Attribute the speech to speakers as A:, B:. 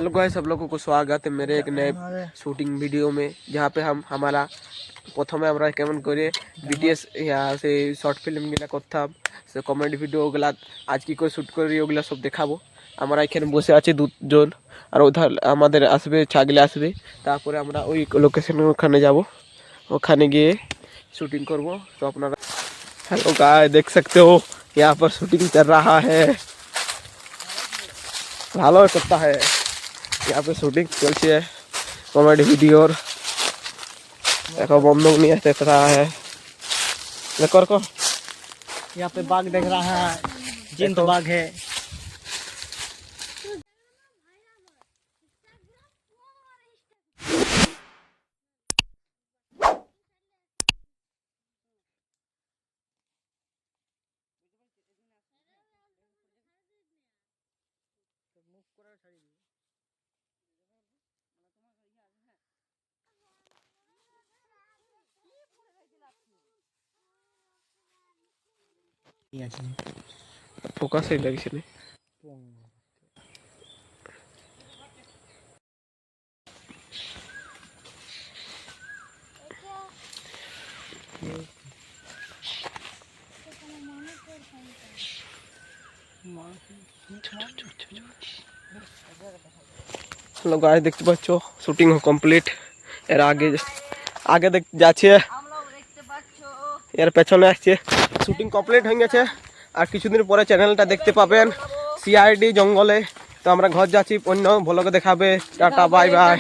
A: Hello guys, सब लोगों को स्वागत है मेरे एक नए शूटिंग वीडियो में, जहाँ पे हम हमारा प्रथमे আমরা কেমন করে বিটিএস সে শর্ট ফিল্মগুলো করতাম, সে কমেডি ভিডিওগুলা আজ কি করে শ্যুট করি ওগুলা সব দেখাবো। আমরা এখানে বসে আছি দুজন, আর ওধার আমাদের আসবে ছাগলে আসবে। তারপরে আমরা ওই লোকেশনে ওখানে যাব, ওখানে গিয়ে शूटिंग করব। তো আপনারা हेलो गाइस, देख सकते हो यहाँ पर शूटिंग चल रहा है। ভালো করता है यहाँ पे शूटिंग चलती है कॉमेडी वीडियो। देखो बंदूक नहीं देख रहा है, देखो
B: यहाँ पे बाघ देख रहा है, जिंद बाघ है।
A: फोकस है लगी से हेलो गाइस, देखते पाচ্ছো শুটিং কমপ্লিট। এর আগে আগে দেখ যাচ্ছে, এর পেছনে আসছে। শুটিং কমপ্লিট হয়ে গেছে, আর কিছুদিন পরে চ্যানেলটা দেখতে পাবেন সিআইডি জঙ্গলে। তো আমরা ঘর যাচ্ছি, অন্য ভ্লগে দেখাবে। Tata bye bye.